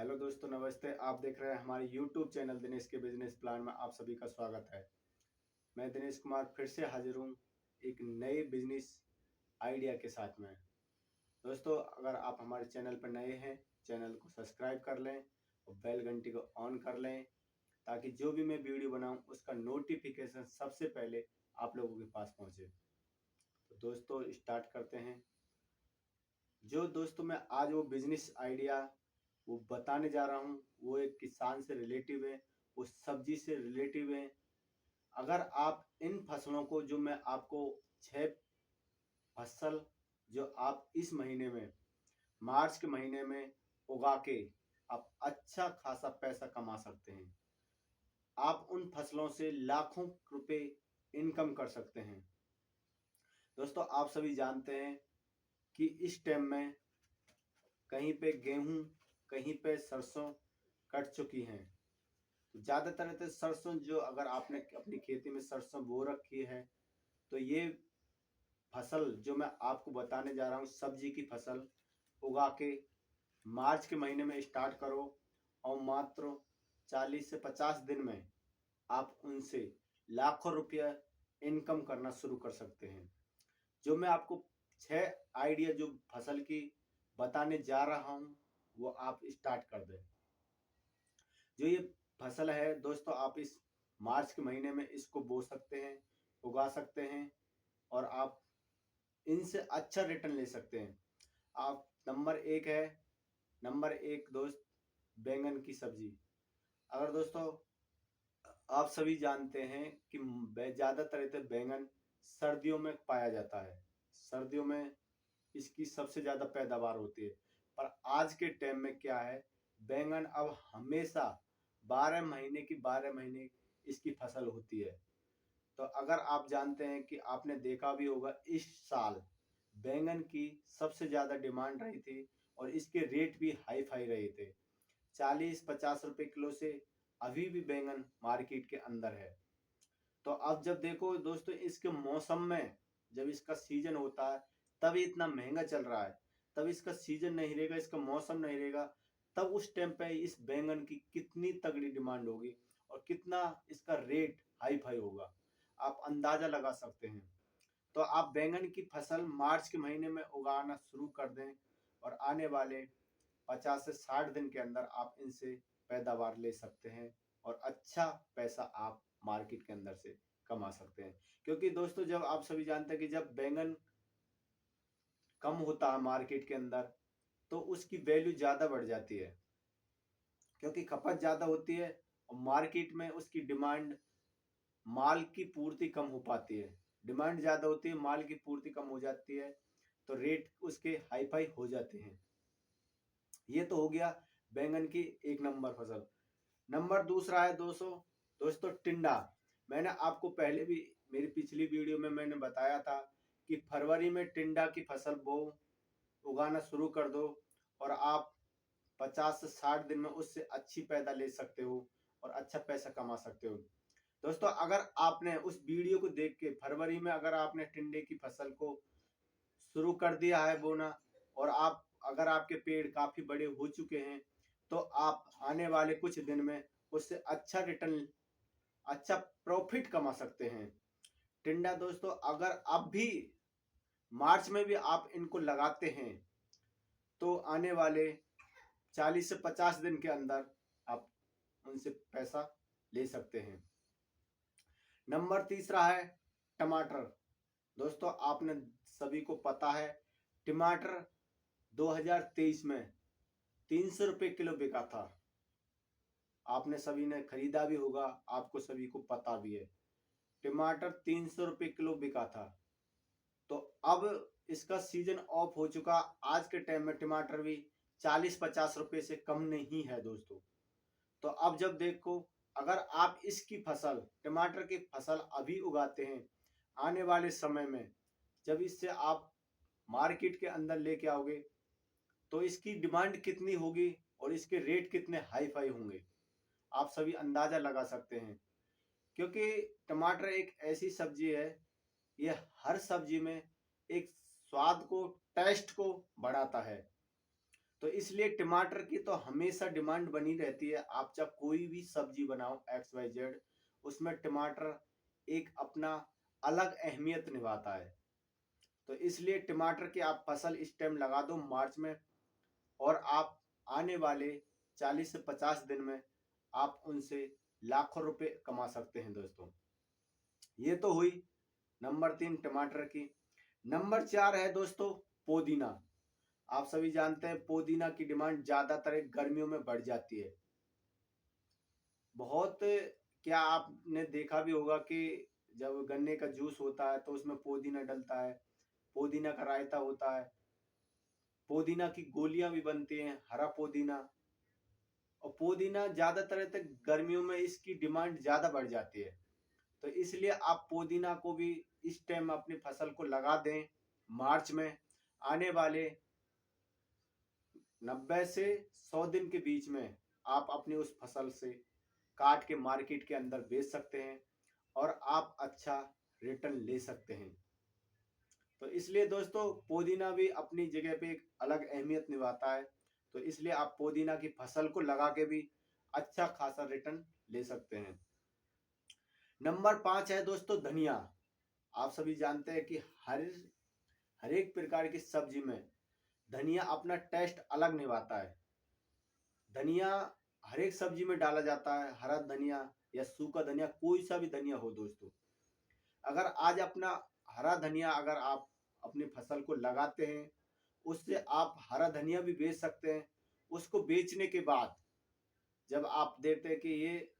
Hello दोस्तों, नमस्ते। आप देख रहे हैं हमारे यूट्यूब चैनल दिनेश के बिजनेस प्लान में। आप सभी का स्वागत है। मैं दिनेश कुमार फिर से हाजिर हूँ एक नए बिजनेस आइडिया के साथ में। दोस्तों, अगर आप हमारे चैनल पर नए हैं, चैनल को सब्सक्राइब कर लें और बेल घंटी को ऑन कर लें ताकि जो भी मैं वीडियो बनाऊं उसका नोटिफिकेशन सबसे पहले आप लोगों के पास पहुंचे। तो दोस्तों, स्टार्ट करते हैं। जो दोस्तों मैं आज वो बिजनेस आइडिया वो बताने जा रहा हूँ, वो एक किसान से रिलेटिव है, वो सब्जी से रिलेटिव है। अगर आप इन फसलों को, जो मैं आपको 6 फसल जो आप इस महीने में, मार्च के महीने में उगा के आप अच्छा खासा पैसा कमा सकते हैं। आप उन फसलों से लाखों रुपए इनकम कर सकते हैं। दोस्तों, आप सभी जानते हैं कि इस टाइम में कहीं पे गेहूं, कहीं पे सरसों कट चुकी हैं। तो ज़्यादातर तो सरसों, जो अगर आपने अपनी खेती में सरसों बो रखी है, तो ये फसल जो मैं आपको बताने जा रहा हूँ, सब्जी की फसल उगा के मार्च के महीने में स्टार्ट करो और मात्र 40 से 50 दिन में आप उनसे लाखों रुपया इनकम करना शुरू कर सकते हैं। जो मैं आपको 6 आइडिया जो फसल की बताने जा रहा हूँ, वो आप स्टार्ट कर दें। जो ये फसल है दोस्तों, आप इस मार्च के महीने में इसको बो सकते हैं, उगा सकते हैं और आप इनसे अच्छा रिटर्न ले सकते हैं। आप नंबर एक दोस्त, बैंगन की सब्जी। अगर दोस्तों आप सभी जानते हैं कि ज़्यादातर इधर बैंगन सर्दियों में पाया जाता है। सर्दियों में इसकी सबसे ज़्यादा पैदावार होती है। पर आज के टाइम में क्या है, बैंगन अब हमेशा 12 महीने की 12 महीने इसकी फसल होती है। तो अगर आप जानते हैं कि आपने देखा भी होगा, इस साल बैंगन की सबसे ज़्यादा डिमांड रही थी और इसके रेट भी हाई फाई रहे थे। 40-50 रुपए किलो से अभी भी बैंगन मार्केट के अंदर है। तो अब जब देखो दोस्तों, इसके मौसम में जब इसका सीजन होता है तब इतना महंगा चल रहा है। तब इसका सीजन नहीं रहेगा, इसका मौसम नहीं रहेगा, तब उस टाइम पे इस बैंगन की कितनी तगड़ी डिमांड होगी और कितना इसका रेट हाई फाई होगा, आप अंदाजा लगा सकते हैं। तो आप बैंगन की फसल मार्च के महीने में उगाना शुरू कर दें और आने वाले 50 से 60 दिन के अंदर आप इनसे पैदावार ले सकते हैं और अच्छा पैसा आप मार्केट के अंदर से कमा सकते हैं। क्योंकि दोस्तों, जब आप सभी जानते हैं कि जब बैंगन कम होता है मार्केट के अंदर, तो उसकी वैल्यू ज़्यादा बढ़ जाती है, क्योंकि खपत ज़्यादा होती है और मार्केट में उसकी डिमांड, माल की पूर्ति कम हो पाती है। डिमांड ज़्यादा होती है, माल की पूर्ति कम हो जाती है, तो रेट उसके हाई फाई हो जाते हैं। ये तो हो गया बैंगन की एक नंबर फसल। नंबर दूसरा है दोस्तों टिंडा। मैंने आपको पहले भी, मेरी पिछली वीडियो में मैंने बताया था कि फरवरी में टिंडा की फसल बो, उगाना शुरू कर दो और आप 50 से 60 दिन में उससे अच्छी पैदा ले सकते हो और अच्छा पैसा कमा सकते हो। दोस्तों, अगर आपने उस वीडियो को देख के फरवरी में अगर आपने टिंडे की फसल को शुरू कर दिया है बोना और आप, अगर आपके पेड़ काफी बड़े हो चुके हैं, तो आप आने वाले कुछ दिन में उससे अच्छा रिटर्न, अच्छा प्रॉफिट कमा सकते हैं। टिंडा दोस्तों, अगर अब भी मार्च में भी आप इनको लगाते हैं, तो आने वाले 40 से 50 दिन के अंदर आप उनसे पैसा ले सकते हैं। नंबर तीसरा है टमाटर। दोस्तों, आपने सभी को पता है, टमाटर 2023 में 300 रुपए किलो बिका था। आपने सभी ने खरीदा भी होगा, आपको सभी को पता भी है। टमाटर 300 रुपए किलो बिका था। तो अब इसका सीजन ऑफ हो चुका। आज के टाइम में टमाटर भी 40-50 रुपए से कम नहीं है दोस्तों। तो अब जब देखो, अगर आप इसकी फसल, टमाटर की फसल अभी उगाते हैं, आने वाले समय में जब इससे आप मार्केट के अंदर लेके आओगे, तो इसकी डिमांड कितनी होगी और इसके रेट कितने हाई फाई होंगे, आप सभी अंदाजा लगा सकते हैं। क्योंकि टमाटर एक ऐसी सब्जी है, ये हर सब्जी में एक स्वाद को, टेस्ट को बढ़ाता है। तो इसलिए टमाटर की तो हमेशा डिमांड बनी रहती है। आप जब कोई भी सब्जी बनाओ XYZ, उसमें टमाटर एक अपना अलग अहमियत निभाता है। तो इसलिए टमाटर की आप फसल इस टाइम लगा दो मार्च में, और आप आने वाले 40 से 50 दिन में आप उनसे लाखों रुपए कमा सकते हैं दोस्तों। ये तो हुई नंबर 3 टमाटर की। नंबर 4 है दोस्तों पुदीना। आप सभी जानते हैं पुदीना की डिमांड ज्यादातर गर्मियों में बढ़ जाती है। बहुत, क्या आपने देखा भी होगा कि जब गन्ने का जूस होता है तो उसमें पुदीना डलता है, पुदीना का रायता होता है, पुदीना की गोलियां भी बनती हैं, हरा पुदीना। और पुदीना ज्यादातर तक गर्मियों में इसकी डिमांड ज्यादा बढ़ जाती है। तो इसलिए आप पुदीना को भी इस टाइम अपनी फसल को लगा दें मार्च में। आने वाले 90 से 100 दिन के बीच में आप अपनी उस फसल से काट के मार्केट के अंदर बेच सकते हैं और आप अच्छा रिटर्न ले सकते हैं। तो इसलिए दोस्तों पुदीना भी अपनी जगह पे एक अलग अहमियत निभाता है। तो इसलिए आप पुदीना की फसल को लगा के भी अच्छा खासा रिटर्न ले सकते हैं। नंबर 5 है दोस्तों धनिया। आप सभी जानते हैं कि हर एक प्रकार की सब्जी में धनिया अपना टेस्ट अलग निभाता है। धनिया हर एक सब्जी में डाला जाता है, हरा धनिया या सूखा धनिया, कोई सा भी धनिया हो दोस्तों। अगर आज अपना हरा धनिया अगर आप अपनी फसल को लगाते हैं, उससे आप हरा धनिया भी बेच सकते हैं। उसको बेचने के बाद जब आप देखते हैं कि ये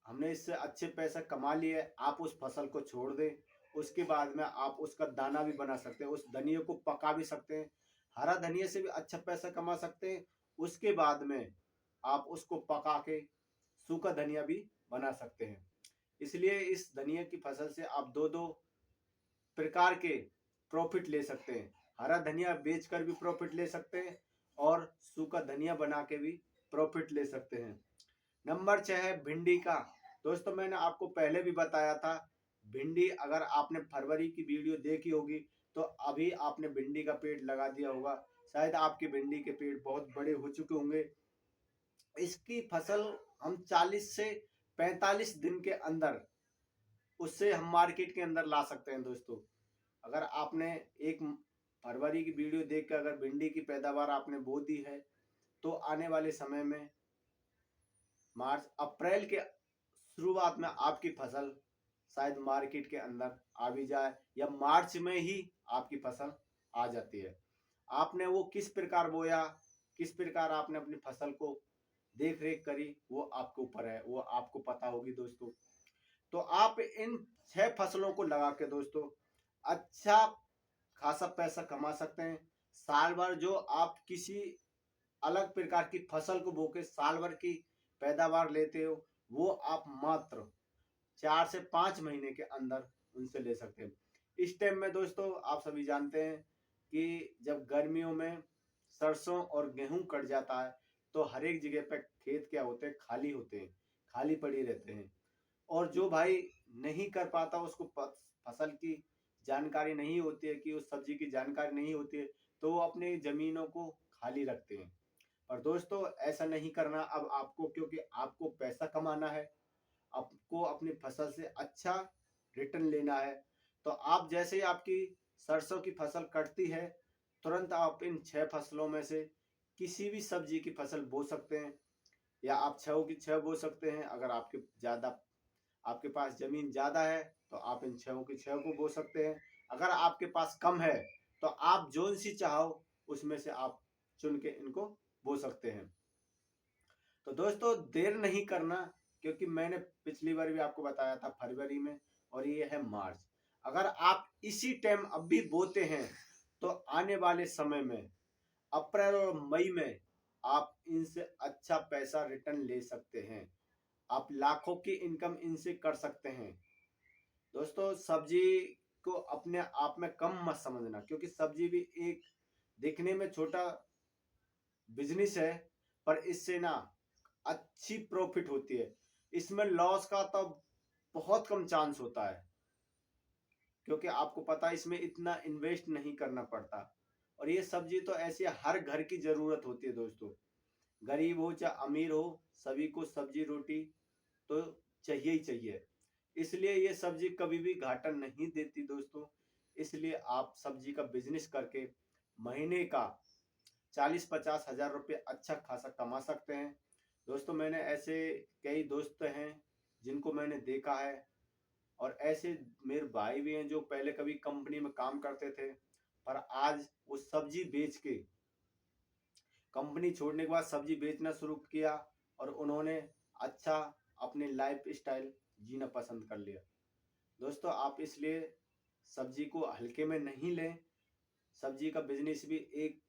हमने इससे अच्छे पैसा कमा लिए, आप उस फसल को छोड़ दें। उसके बाद में आप उसका दाना भी बना सकते हैं, उस धनिया को पका भी सकते हैं, हरा धनिया से भी अच्छा पैसा कमा सकते हैं। उसके बाद में आप उसको पका के सूखा धनिया भी बना सकते हैं। इसलिए इस धनिया की फसल से आप दो दो प्रकार के प्रॉफिट ले सकते हैं। हरा धनिया बेचकर भी प्रॉफिट ले सकते हैं और सूखा धनिया बना के भी प्रॉफिट ले सकते हैं। नंबर 6 है भिंडी का। दोस्तों मैंने आपको पहले भी बताया था, भिंडी अगर आपने फरवरी की वीडियो देखी होगी तो अभी आपने भिंडी का पेड़ लगा दिया होगा। शायद आपके भिंडी के पेड़ बहुत बड़े हो चुके होंगे। इसकी फसल हम 40 से 45 दिन के अंदर उससे हम मार्केट के अंदर ला सकते हैं दोस्तों। अगर आपने एक फरवरी की वीडियो देखकर अगर भिंडी की पैदावार आपने बो दी है, तो आने वाले समय में मार्च अप्रैल के शुरुआत में आपकी फसल शायद मार्केट के अंदर आ भी जाए, या मार्च में ही आपकी फसल आ जाती है। आपने वो किस प्रकार बोया, किस प्रकार आपने अपनी फसल को देख रेख करी, वो आपके ऊपर है, वो आपको पता होगी दोस्तों। तो आप इन 6 फसलों को लगा के दोस्तों अच्छा खासा पैसा कमा सकते हैं। साल भर जो आप किसी अलग प्रकार की फसल को बोके साल भर की पैदावार लेते हो, वो आप मात्र 4 से 5 महीने के अंदर उनसे ले सकते हैं। इस टाइम में दोस्तों आप सभी जानते हैं कि जब गर्मियों में सरसों और गेहूं कट जाता है तो हर एक जगह पे खेत क्या होते हैं, खाली होते हैं, खाली पड़ी रहते हैं। और जो भाई नहीं कर पाता, उसको फसल की जानकारी नहीं होती है, कि उस सब्जी की जानकारी नहीं होती है, तो वो अपनी जमीनों को खाली रखते हैं। और दोस्तों ऐसा नहीं करना अब आपको, क्योंकि आपको पैसा कमाना है, आपको अपनी फसल से अच्छा रिटर्न लेना है। तो आप जैसे ही आपकी सरसों की फसल कटती है, तुरंत आप इन 6 फसलों में से किसी भी सब्जी की फसल बो सकते हैं, या आप 6 की 6 बो सकते हैं। अगर आपके पास जमीन ज्यादा है तो आप इन 6 की 6 को बो सकते हैं। अगर आपके पास कम है तो आप जोन सी चाहो उसमें से आप चुन के इनको बो सकते हैं। तो दोस्तों देर नहीं करना, क्योंकि मैंने पिछली बार भी आपको बताया था फरवरी में, और ये है मार्च। अगर आप इसी टाइम अब भी बोते हैं तो आने वाले समय में अप्रैल और मई में आप इनसे अच्छा पैसा रिटर्न ले सकते हैं। आप लाखों की इनकम इनसे कर सकते हैं। दोस्तों सब्जी को अपने आप में कम मत समझना, क्योंकि सब्जी भी एक दिखने में छोटा बिजनेस है, पर इससे ना अच्छी प्रॉफिट होती है। इसमें लॉस का तो बहुत कम चांस होता है, क्योंकि आपको पता है इसमें इतना इन्वेस्ट नहीं करना पड़ता। और ये सब्जी तो ऐसी हर घर की जरूरत होती है दोस्तों। गरीब हो चाहे अमीर हो, सभी को सब्जी रोटी तो चाहिए ही चाहिए। इसलिए ये सब्जी कभी भी घाटा नहीं देती दोस्तों। इसलिए आप सब्जी का बिजनेस करके महीने का 40-50 हजार रुपये अच्छा खासा कमा सकते हैं दोस्तों। मैंने ऐसे कई दोस्त हैं जिनको मैंने देखा है, और ऐसे मेरे भाई भी हैं जो पहले कभी कंपनी में काम करते थे, पर आज वो सब्जी बेच के, कंपनी छोड़ने के बाद सब्जी बेचना शुरू किया और उन्होंने अच्छा अपने लाइफ स्टाइल जीना पसंद कर लिया। दोस्तों आप इसलिए सब्जी को हल्के में नहीं लें। सब्जी का बिजनेस भी एक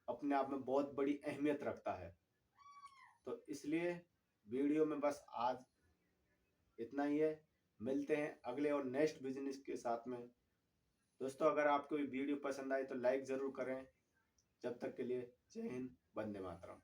अपने आप में बहुत बड़ी अहमियत रखता है। तो इसलिए वीडियो में बस आज इतना ही है। मिलते हैं अगले और नेक्स्ट बिजनेस के साथ में। दोस्तों अगर आपको ये वीडियो पसंद आए तो लाइक ज़रूर करें। जब तक के लिए जय हिंद, वंदे मातरम।